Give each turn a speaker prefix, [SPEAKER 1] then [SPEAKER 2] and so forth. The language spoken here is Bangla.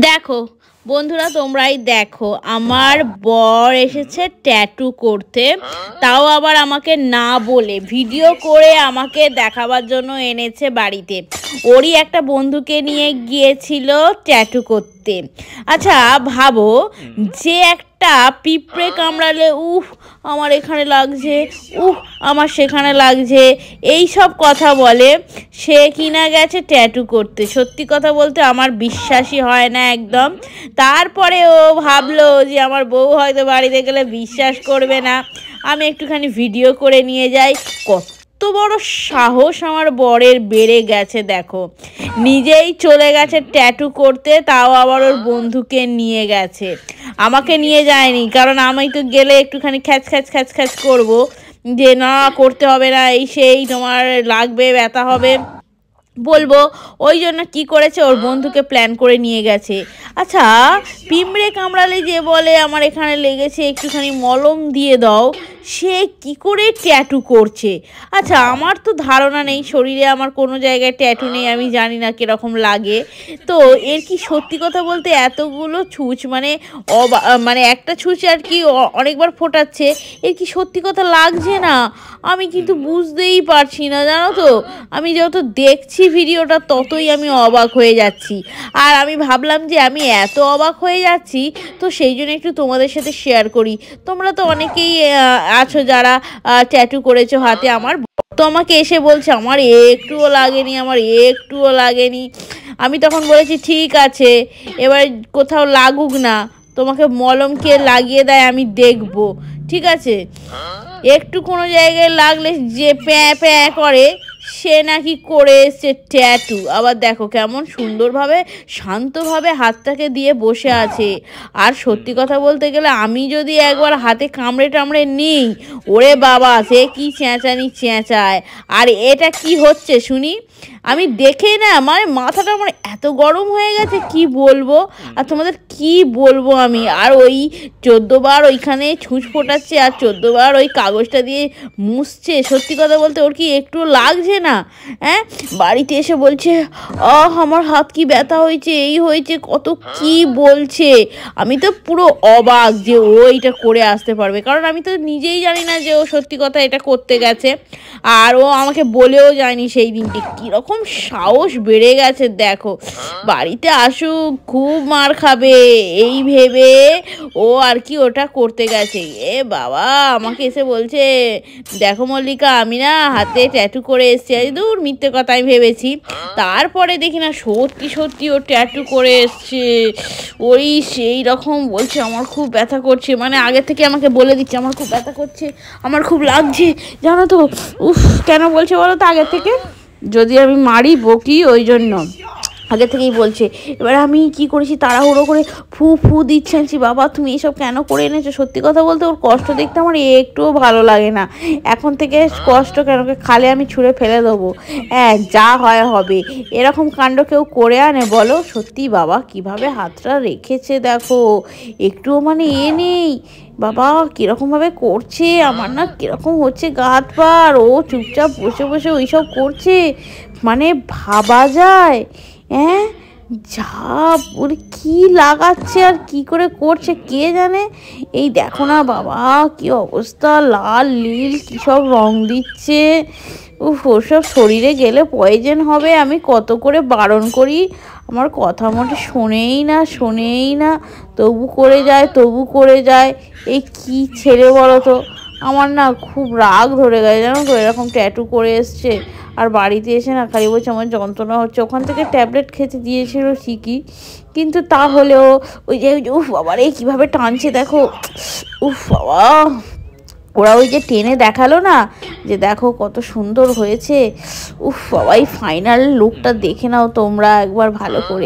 [SPEAKER 1] দেখো বন্ধুরা, তোমরাই দেখো আমার বর এসেছে ট্যাটু করতে, তাও আবার আমাকে না বলে ভিডিও করে আমাকে দেখাবার জন্য এনেছে বাড়িতে। ওরই একটা বন্ধুকে নিয়ে গিয়েছিল ট্যাটু করতে। আচ্ছা ভাবো, যে একটা পিঁপড়ে কামড়ালে আমার এখানে লাগছে, আমার সেখানে লাগছে, এই সব কথা বলে, সে কিনা গেছে ট্যাটু করতে। সত্যি কথা বলতে আমার বিশ্বাসই হয় না একদম। তারপরে ও ভাবলো যে আমার বউ হয়তো বাড়িতে গেলে বিশ্বাস করবে না, আমি একটুখানি ভিডিও করে নিয়ে যাই। কত বড় সাহস আমার বরের বেড়ে গেছে দেখো, নিজেই চলে গেছে ট্যাটু করতে, তাও আবার ওর বন্ধুকে নিয়ে গেছে। আমাকে নিয়ে যায়নি, কারণ আমি তো গেলে একটুখানি খ্যাচ খ্যাচ খ্যাচ খ্যাচ করবো যে না করতে হবে না, এই সেই তোমার লাগবে, ব্যথা হবে বলবো। ওই জন্য কী করেছে, ওর বন্ধুকে প্ল্যান করে নিয়ে গেছে। আচ্ছা, পিঁপড়ে কামড়ালে যে বলে আমার এখানে লেগেছে, একটুখানি মলম দিয়ে দাও, সে কি করে ট্যাটু করছে? আচ্ছা, আমার তো ধারণা নেই, শরীরে আমার কোনো জায়গায় ট্যাটু নেই, আমি জানি না কীরকম লাগে। তো এর কি সত্যি কথা বলতে এতগুলো ছুঁচ, মানে একটা ছুঁচ আর কি অনেকবার ফোটাচ্ছে, এর কি সত্যি কথা লাগছে না? আমি কিন্তু বুঝতেই পারছি না, জানো তো। আমি যত দেখছি ভিডিওটা ততই আমি অবাক হয়ে যাচ্ছি। আর আমি ভাবলাম যে আমি এত অবাক হয়ে যাচ্ছি, তো সেই জন্য একটু তোমাদের সাথে শেয়ার করি। তোমরা তো অনেকেই আছো যারা ট্যাটু করেছো হাতে। আমার তো আমাকে এসে বলছে আমার একটুও লাগেনি, আমার একটুও লাগেনি। আমি তখন বলেছি ঠিক আছে, এবার কোথাও লাগুক না, তোমাকে মলম কে লাগিয়ে দেয় আমি দেখবো, ঠিক আছে? একটু কোনো জায়গায় লাগলে যে প্যাঁ প্যাঁ করে, সে নাকি করে এসছে ট্যাটু। আবার দেখো কেমন সুন্দরভাবে শান্তভাবে হাতটাকে দিয়ে বসে আছে। আর সত্যি কথা বলতে গেলে আমি যদি একবার হাতে কামড়ে টামড়ে নিই, ওরে বাবা সে কি চেঁচানি চেঁচায়। আর এটা কি হচ্ছে শুনি, আমি দেখেই না মানে মাথাটা আমার এত গরম হয়ে গেছে কি বলবো। আর তোমাদের কি বলবো আমি। আর ওই 14 বার ওইখানে ছুঁচ ফোটাচ্ছে, আর 14 বার ওই কাগজটা দিয়ে মুছছে। সত্যি কথা বলতে ওর কি একটু লাগছে না? হ্যাঁ, বাড়িতে এসে বলছে আমার হাত কি ব্যথা হয়েছে, এই হয়েছে, কত কি বলছে। আমি তো পুরো অবাক যে ও এইটা করে আসতে পারবে, কারণ আমি তো নিজেই জানি না যে ও সত্যি কথা এটা করতে গেছে। আর ও আমাকে বলেও যায়নি সেই দিনটি। কীরকম সাহস বেড়ে গেছে দেখো, বাড়িতে আসুক খুব মার খাবে এই ভেবে ও আর কি ওটা করতে গেছে। এ বাবা, আমাকে এসে বলছে দেখো মল্লিকা, আমি না হাতে ট্যাটু করে এসছি। আজ দূর মিথ্যে কথা আমি ভেবেছি। তারপরে দেখি না সত্যি সত্যি ও ট্যাটু করে এসছে। ওই সেই রকম বলছে আমার খুব ব্যথা করছে, মানে আগে থেকে আমাকে বলে দিচ্ছে আমার খুব ব্যথা করছে, আমার খুব লাগছে, জানো তো। কেন বলছে বলো তো আগে থেকে? যদি আমি মারি বকি ওই জন্য আগে থেকেই বলছে। এবার আমি কি করেছি, তাড়াহুড়ো করে ফু ফু দিচ্ছি, বাবা তুমি এসব কেন করে এনেছো? সত্যি কথা বলতে ওর কষ্ট দেখতে আমার একটুও ভালো লাগে না। এখন থেকে কষ্ট কেন, খালে আমি ছুঁড়ে ফেলে দেবো। হ্যাঁ, যা হয় হবে। এরকম কাণ্ড কেউ করে আনে বলো? সত্যি বাবা কিভাবে হাতটা রেখেছে দেখো, একটুও মানে নেই। বাবা কীরকমভাবে করছে, আমার না কীরকম হচ্ছে গা হাত পা। আর ও চুপচাপ বসে বসে ওইসব করছে, মানে ভাবা যায়। হ্যাঁ, যা ওর কি লাগাচ্ছে আর কি করে করছে কে জানে। এই দেখো না বাবা কি অবস্থা, লাল নীল কী সব রং দিচ্ছে। ওসব শরীরে গেলে পয়জন হবে। আমি কত করে বারণ করি, আমার কথা মোটে শোনেই না, তবু করে যায়। এই কি ছেড়ে বলো তো। আমার না খুব রাগ ধরে গেছে জানো তো, এরকম ট্যাটু করে এসছে। আর বাড়িতে এসে না খালি বলছে আমার যন্ত্রণা হচ্ছে। ওখান থেকে ট্যাবলেট খেতে দিয়েছিল ঠিকই, কিন্তু তাহলেও ওই যে বাবা রে কীভাবে টানছে দেখো। বাবা, ওরা ওই যে টেনে দেখালো না যে দেখো কত সুন্দর হয়েছে। বাবা এই ফাইনাল লুকটা দেখে নাও তোমরা একবার ভালো করে।